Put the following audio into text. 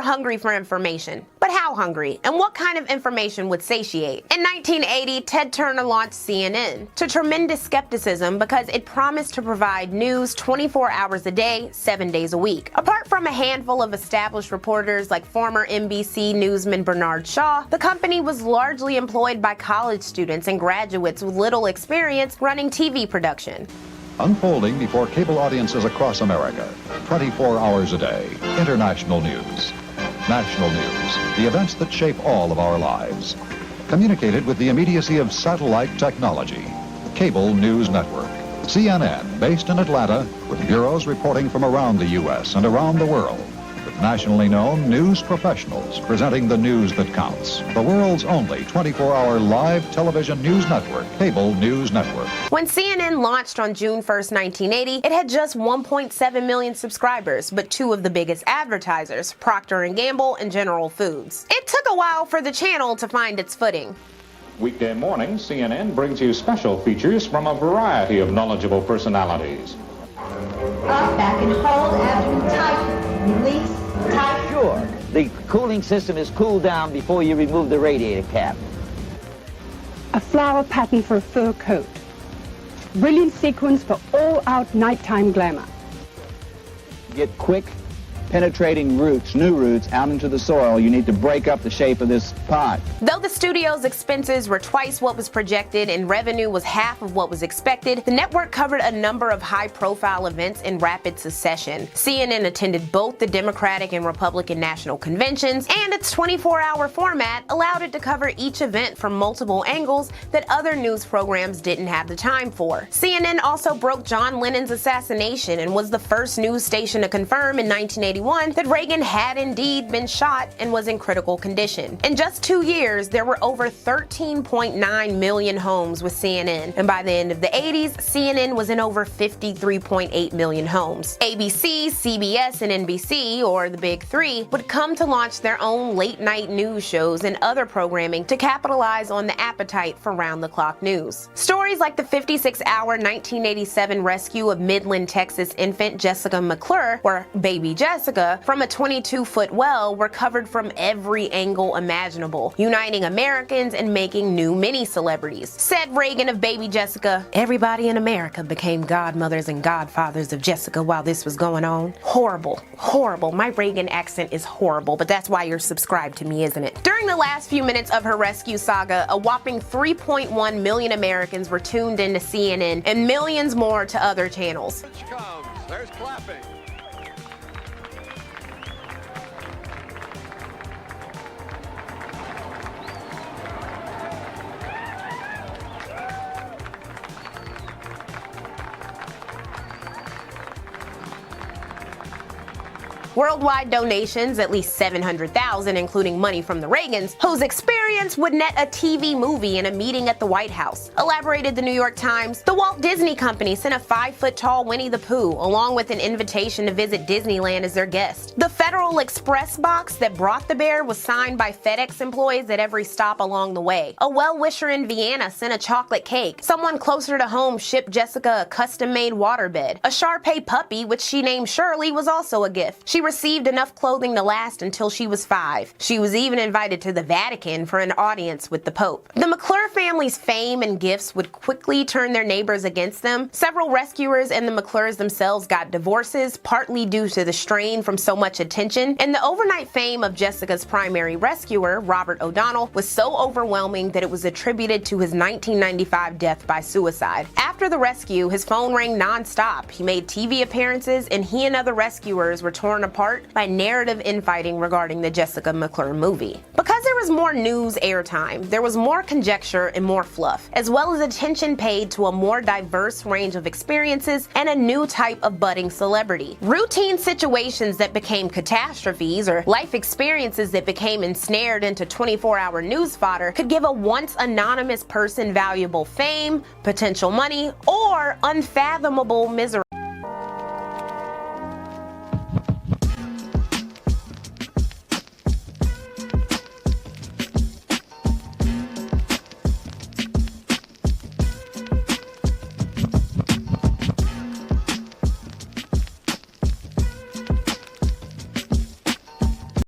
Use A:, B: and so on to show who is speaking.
A: were hungry for information. But how hungry? And what kind of information would satiate? In 1980, Ted Turner launched CNN to tremendous skepticism because it promised to provide news 24 hours a day, 7 days a week. Apart from a handful of established reporters like former NBC newsman Bernard Shaw, the company was largely employed by college students and graduates with little experience running TV production.
B: Unfolding before cable audiences across America, 24 hours a day, international news, national news, the events that shape all of our lives. Communicated with the immediacy of satellite technology. Cable News Network. CNN, based in Atlanta, with bureaus reporting from around the U.S. and around the world. With nationally known news professionals presenting the news that counts. The world's only 24-hour live television news network, Cable News Network.
A: When CNN launched on June 1st, 1980, it had just 1.7 million subscribers, but two of the biggest advertisers, Procter & Gamble and General Foods. It took a while for the channel to find its footing.
C: Weekday mornings, CNN brings you special features from a variety of knowledgeable personalities.
D: Up, back and hold, abdomen tight, release, tight.
E: Sure. The cooling system is cooled down before you remove the radiator cap.
F: A flower pattern for a fur coat. Brilliant sequence for all-out nighttime glamour.
G: Get quick, penetrating roots, new roots, out into the soil. You need to break up the shape of this pot.
A: Though the studio's expenses were twice what was projected and revenue was half of what was expected, the network covered a number of high-profile events in rapid succession. CNN attended both the Democratic and Republican national conventions, and its 24-hour format allowed it to cover each event from multiple angles that other news programs didn't have the time for. CNN also broke John Lennon's assassination and was the first news station to confirm in 1981 that Reagan had indeed been shot and was in critical condition. In just 2 years, there were over 13.9 million homes with CNN, and by the end of the 80s, CNN was in over 53.8 million homes. ABC, CBS, and NBC, or the Big Three, would come to launch their own late-night news shows and other programming to capitalize on the appetite for round-the-clock news. Stories like the 56-hour 1987 rescue of Midland, Texas infant Jessica McClure, or Baby Jessica, from a 22-foot well were covered from every angle imaginable, uniting Americans and making new mini-celebrities. Said Reagan of Baby Jessica, "Everybody in America became godmothers and godfathers of Jessica while this was going on." Horrible. Horrible. My Reagan accent is horrible, but that's why you're subscribed to me, isn't it? During the last few minutes of her rescue saga, a whopping 3.1 million Americans were tuned into CNN and millions more to other channels.
H: There's clapping.
A: Worldwide donations, at least 700,000, including money from the Reagans, whose experience would net a TV movie and a meeting at the White House. Elaborated the New York Times, the Walt Disney Company sent a 5-foot-tall Winnie the Pooh, along with an invitation to visit Disneyland as their guest. The Federal Express box that brought the bear was signed by FedEx employees at every stop along the way. A well-wisher in Vienna sent a chocolate cake. Someone closer to home shipped Jessica a custom-made waterbed. A Shar-Pei puppy, which she named Shirley, was also a gift. She received enough clothing to last until she was 5. She was even invited to the Vatican for an audience with the Pope. The McClure family's fame and gifts would quickly turn their neighbors against them. Several rescuers and the McClures themselves got divorces, partly due to the strain from so much attention, and the overnight fame of Jessica's primary rescuer, Robert O'Donnell, was so overwhelming that it was attributed to his 1995 death by suicide. After the rescue, his phone rang non-stop. He made TV appearances, and he and other rescuers were torn apart by narrative infighting regarding the Jessica McClure movie. Because there was more news airtime, there was more conjecture and more fluff, as well as attention paid to a more diverse range of experiences and a new type of budding celebrity. Routine situations that became catastrophes, or life experiences that became ensnared into 24-hour news fodder, could give a once anonymous person valuable fame, potential money, or unfathomable misery.